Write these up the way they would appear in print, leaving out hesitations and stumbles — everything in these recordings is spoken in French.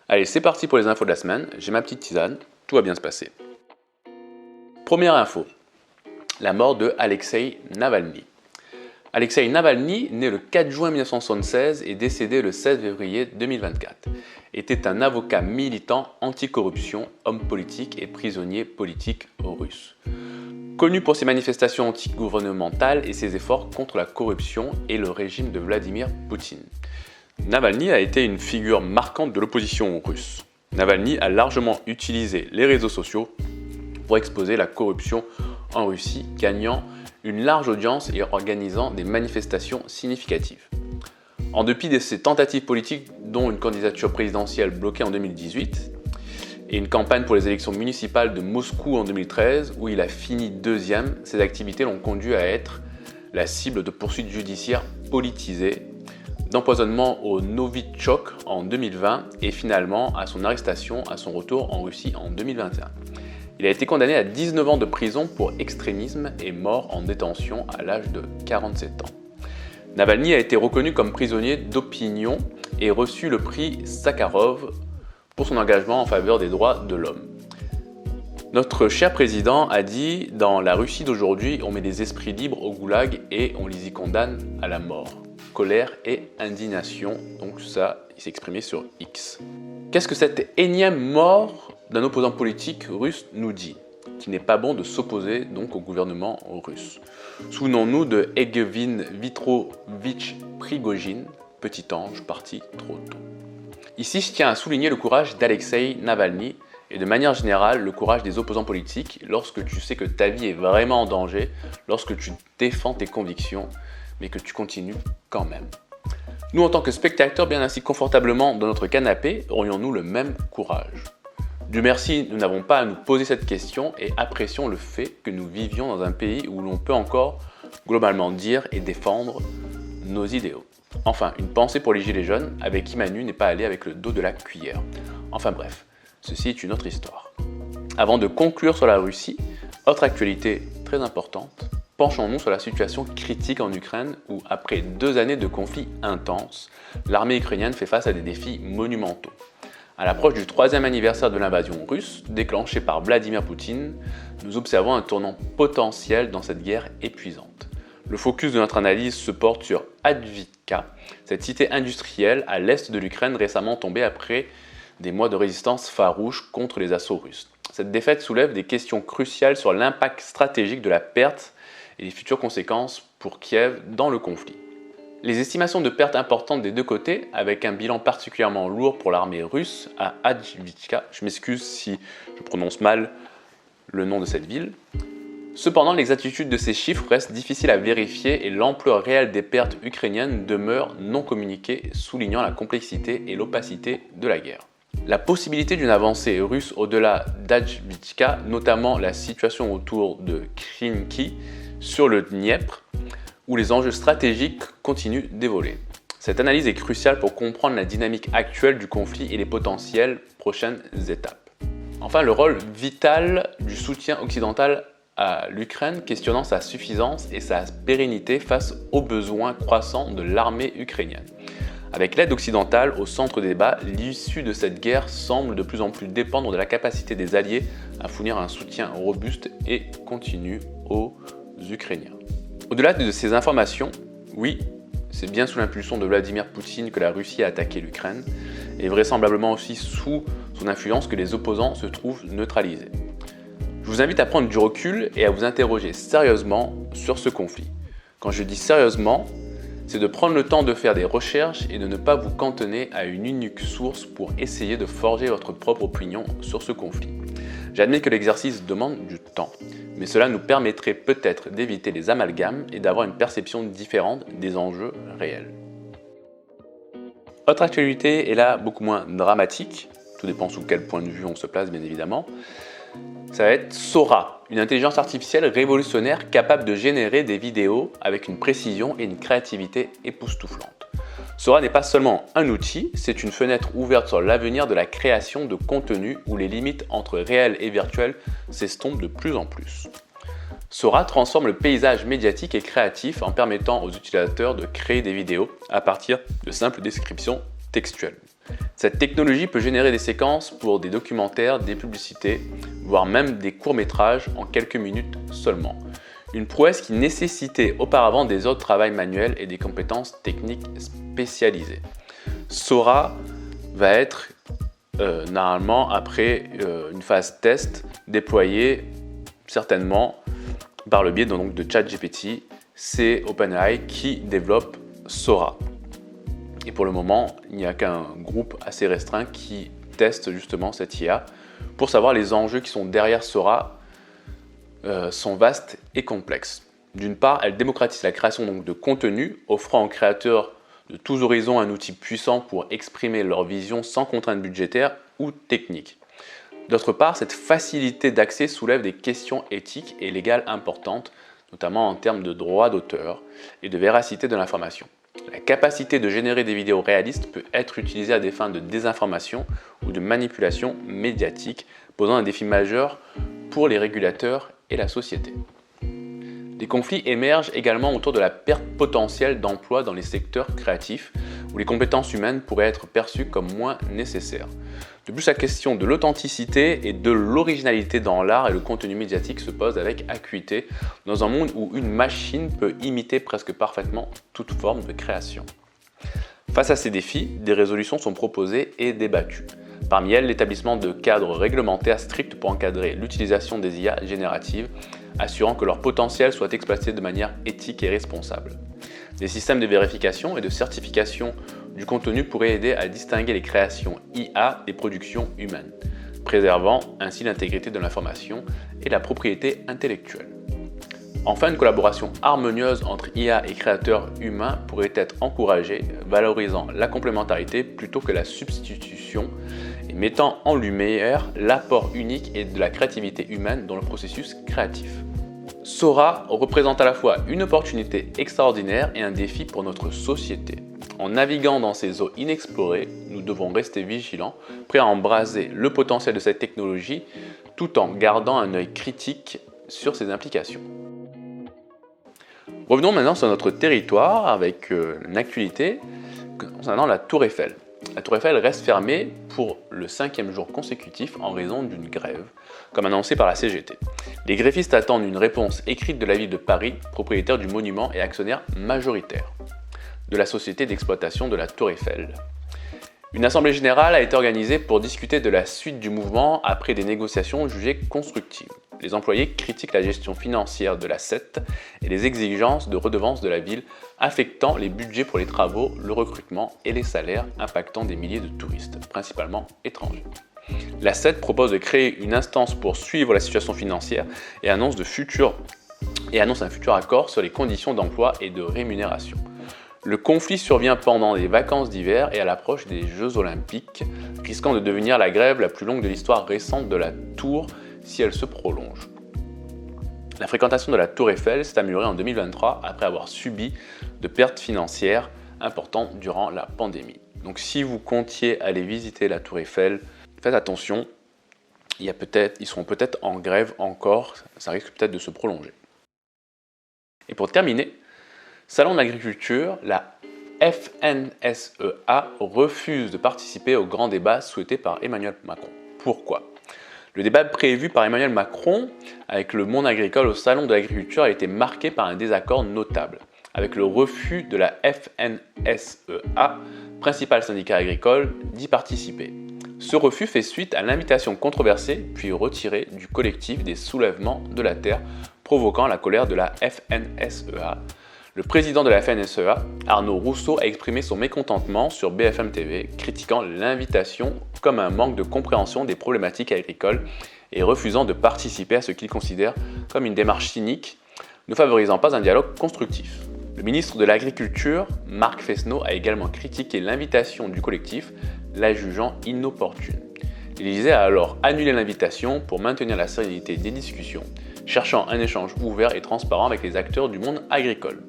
Allez, c'est parti pour les infos de la semaine. J'ai ma petite tisane, tout va bien se passer. Première info, la mort de Alexeï Navalny. Alexeï Navalny, né le 4 juin 1976 et décédé le 16 février 2024, était un avocat militant anticorruption, homme politique et prisonnier politique russe. Connu pour ses manifestations antigouvernementales et ses efforts contre la corruption et le régime de Vladimir Poutine. Navalny a été une figure marquante de l'opposition russe. Navalny a largement utilisé les réseaux sociaux pour exposer la corruption en Russie, gagnant une large audience et organisant des manifestations significatives. En dépit de ses tentatives politiques, dont une candidature présidentielle bloquée en 2018 et une campagne pour les élections municipales de Moscou en 2013, où il a fini deuxième, ses activités l'ont conduit à être la cible de poursuites judiciaires politisées, d'empoisonnement au Novichok en 2020 et finalement à son arrestation à son retour en Russie en 2021. Il a été condamné à 19 ans de prison pour extrémisme et mort en détention à l'âge de 47 ans. Navalny a été reconnu comme prisonnier d'opinion et reçu le prix Sakharov pour son engagement en faveur des droits de l'homme. Notre cher président a dit « Dans la Russie d'aujourd'hui, on met des esprits libres au goulag et on les y condamne à la mort. » Colère et indignation, donc ça, il s'est exprimé sur X. Qu'est-ce que cette énième mort d'un opposant politique russe nous dit? Qu'il n'est pas bon de s'opposer donc au gouvernement russe. Souvenons-nous de Evgeny Vitrovitch Prigojine, petit ange parti trop tôt. Ici, je tiens à souligner le courage d'Alexeï Navalny et de manière générale le courage des opposants politiques lorsque tu sais que ta vie est vraiment en danger, lorsque tu défends tes convictions, mais que tu continues quand même. Nous, en tant que spectateurs bien assis confortablement dans notre canapé, aurions-nous le même courage? Dieu merci, nous n'avons pas à nous poser cette question et apprécions le fait que nous vivions dans un pays où l'on peut encore globalement dire et défendre nos idéaux. Enfin, une pensée pour les gilets jaunes, avec qui Manu n'est pas allé avec le dos de la cuillère. Enfin bref, ceci est une autre histoire. Avant de conclure sur la Russie, autre actualité très importante, penchons-nous sur la situation critique en Ukraine où, après 2 années de conflits intenses, l'armée ukrainienne fait face à des défis monumentaux. À l'approche du 3e anniversaire de l'invasion russe, déclenchée par Vladimir Poutine, nous observons un tournant potentiel dans cette guerre épuisante. Le focus de notre analyse se porte sur Avdiivka, cette cité industrielle à l'est de l'Ukraine récemment tombée après des mois de résistance farouche contre les assauts russes. Cette défaite soulève des questions cruciales sur l'impact stratégique de la perte et les futures conséquences pour Kiev dans le conflit. Les estimations de pertes importantes des deux côtés, avec un bilan particulièrement lourd pour l'armée russe à Avdiivka, je m'excuse si je prononce mal le nom de cette ville. Cependant, l'exactitude de ces chiffres reste difficile à vérifier et l'ampleur réelle des pertes ukrainiennes demeure non communiquée, soulignant la complexité et l'opacité de la guerre. La possibilité d'une avancée russe au-delà d'Avdiivka, notamment la situation autour de Krinky sur le Dniepr, où les enjeux stratégiques continuent d'évoluer. Cette analyse est cruciale pour comprendre la dynamique actuelle du conflit et les potentielles prochaines étapes. Enfin, le rôle vital du soutien occidental à l'Ukraine, questionnant sa suffisance et sa pérennité face aux besoins croissants de l'armée ukrainienne. Avec l'aide occidentale au centre des débats, l'issue de cette guerre semble de plus en plus dépendre de la capacité des Alliés à fournir un soutien robuste et continu aux Ukrainiens. Au-delà de ces informations, oui, c'est bien sous l'impulsion de Vladimir Poutine que la Russie a attaqué l'Ukraine, et vraisemblablement aussi sous son influence que les opposants se trouvent neutralisés. Je vous invite à prendre du recul et à vous interroger sérieusement sur ce conflit. Quand je dis sérieusement, c'est de prendre le temps de faire des recherches et de ne pas vous cantonner à une unique source pour essayer de forger votre propre opinion sur ce conflit. J'admets que l'exercice demande du temps, mais cela nous permettrait peut-être d'éviter les amalgames et d'avoir une perception différente des enjeux réels. Autre actualité est là beaucoup moins dramatique, tout dépend sous quel point de vue on se place bien évidemment. Ça va être Sora, une intelligence artificielle révolutionnaire capable de générer des vidéos avec une précision et une créativité époustouflantes. Sora n'est pas seulement un outil, c'est une fenêtre ouverte sur l'avenir de la création de contenu où les limites entre réel et virtuel s'estompent de plus en plus. Sora transforme le paysage médiatique et créatif en permettant aux utilisateurs de créer des vidéos à partir de simples descriptions textuelles. Cette technologie peut générer des séquences pour des documentaires, des publicités, voire même des courts-métrages en quelques minutes seulement. Une prouesse qui nécessitait auparavant des heures de travail manuel et des compétences techniques spécialisées. Sora va être normalement après une phase test déployée certainement par le biais donc, de ChatGPT. C'est OpenAI qui développe Sora. Et pour le moment, il n'y a qu'un groupe assez restreint qui teste justement cette IA pour savoir les enjeux qui sont derrière Sora sont vastes et complexes. D'une part, elle démocratise la création donc, de contenu, offrant aux créateurs de tous horizons un outil puissant pour exprimer leur vision sans contraintes budgétaires ou techniques. D'autre part, cette facilité d'accès soulève des questions éthiques et légales importantes, notamment en termes de droit d'auteur et de véracité de l'information. La capacité de générer des vidéos réalistes peut être utilisée à des fins de désinformation ou de manipulation médiatique, posant un défi majeur pour les régulateurs et la société. Des conflits émergent également autour de la perte potentielle d'emplois dans les secteurs créatifs, où les compétences humaines pourraient être perçues comme moins nécessaires. De plus, la question de l'authenticité et de l'originalité dans l'art et le contenu médiatique se pose avec acuité dans un monde où une machine peut imiter presque parfaitement toute forme de création. Face à ces défis, des résolutions sont proposées et débattues. Parmi elles, l'établissement de cadres réglementaires stricts pour encadrer l'utilisation des IA génératives, assurant que leur potentiel soit exploité de manière éthique et responsable. Des systèmes de vérification et de certification du contenu pourraient aider à distinguer les créations IA des productions humaines, préservant ainsi l'intégrité de l'information et la propriété intellectuelle. Enfin, une collaboration harmonieuse entre IA et créateurs humains pourrait être encouragée, valorisant la complémentarité plutôt que la substitution et mettant en lumière l'apport unique et de la créativité humaine dans le processus créatif. Sora représente à la fois une opportunité extraordinaire et un défi pour notre société. En naviguant dans ces eaux inexplorées, nous devons rester vigilants, prêts à embraser le potentiel de cette technologie tout en gardant un œil critique sur ses implications. Revenons maintenant sur notre territoire avec une actualité concernant la Tour Eiffel. La Tour Eiffel reste fermée pour le 5e jour consécutif en raison d'une grève, comme annoncé par la CGT. Les grévistes attendent une réponse écrite de la ville de Paris, propriétaire du monument et actionnaire majoritaire de la société d'exploitation de la Tour Eiffel. Une assemblée générale a été organisée pour discuter de la suite du mouvement après des négociations jugées constructives. Les employés critiquent la gestion financière de la SET et les exigences de redevances de la ville affectant les budgets pour les travaux, le recrutement et les salaires impactant des milliers de touristes, principalement étrangers. La SET propose de créer une instance pour suivre la situation financière et annonce un futur accord sur les conditions d'emploi et de rémunération. Le conflit survient pendant les vacances d'hiver et à l'approche des Jeux Olympiques, risquant de devenir la grève la plus longue de l'histoire récente de la Tour si elle se prolonge. La fréquentation de la Tour Eiffel s'est améliorée en 2023 après avoir subi de pertes financières importantes durant la pandémie. Donc si vous comptiez aller visiter la Tour Eiffel, faites attention, ils seront peut-être en grève encore, ça risque peut-être de se prolonger. Et pour terminer, Salon d'agriculture, la FNSEA refuse de participer au grand débat souhaité par Emmanuel Macron. Pourquoi ? Le débat prévu par Emmanuel Macron avec le monde agricole au Salon de l'agriculture a été marqué par un désaccord notable, avec le refus de la FNSEA, principal syndicat agricole, d'y participer. Ce refus fait suite à l'invitation controversée puis retirée du collectif des soulèvements de la terre, provoquant la colère de la FNSEA. Le président de la FNSEA, Arnaud Rousseau, a exprimé son mécontentement sur BFM TV, critiquant l'invitation comme un manque de compréhension des problématiques agricoles et refusant de participer à ce qu'il considère comme une démarche cynique, ne favorisant pas un dialogue constructif. Le ministre de l'Agriculture, Marc Fesneau, a également critiqué l'invitation du collectif, la jugeant inopportune. L'Élysée a alors annulé l'invitation pour maintenir la sérénité des discussions, cherchant un échange ouvert et transparent avec les acteurs du monde agricole.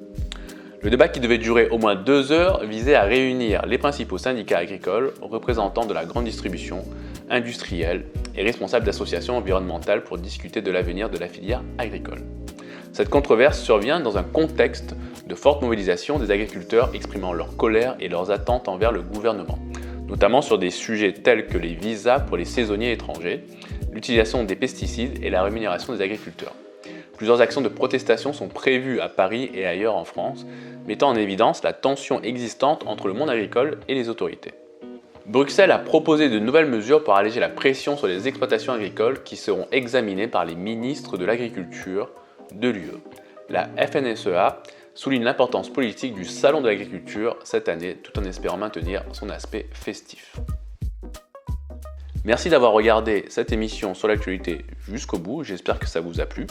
Le débat, qui devait durer au moins 2 heures, visait à réunir les principaux syndicats agricoles, représentants de la grande distribution, industriels et responsables d'associations environnementales pour discuter de l'avenir de la filière agricole. Cette controverse survient dans un contexte de forte mobilisation des agriculteurs exprimant leur colère et leurs attentes envers le gouvernement, notamment sur des sujets tels que les visas pour les saisonniers étrangers, l'utilisation des pesticides et la rémunération des agriculteurs. Plusieurs actions de protestation sont prévues à Paris et ailleurs en France, mettant en évidence la tension existante entre le monde agricole et les autorités. Bruxelles a proposé de nouvelles mesures pour alléger la pression sur les exploitations agricoles qui seront examinées par les ministres de l'Agriculture de l'UE. La FNSEA souligne l'importance politique du Salon de l'agriculture cette année tout en espérant maintenir son aspect festif. Merci d'avoir regardé cette émission sur l'actualité jusqu'au bout, j'espère que ça vous a plu.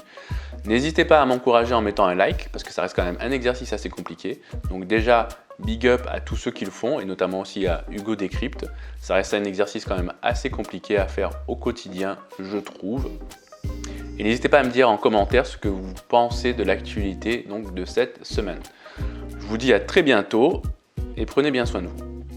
N'hésitez pas à m'encourager en mettant un like, parce que ça reste quand même un exercice assez compliqué. Donc déjà, big up à tous ceux qui le font, et notamment aussi à Hugo Décrypte. Ça reste un exercice quand même assez compliqué à faire au quotidien, je trouve. Et n'hésitez pas à me dire en commentaire ce que vous pensez de l'actualité de cette semaine. Je vous dis à très bientôt, et prenez bien soin de vous.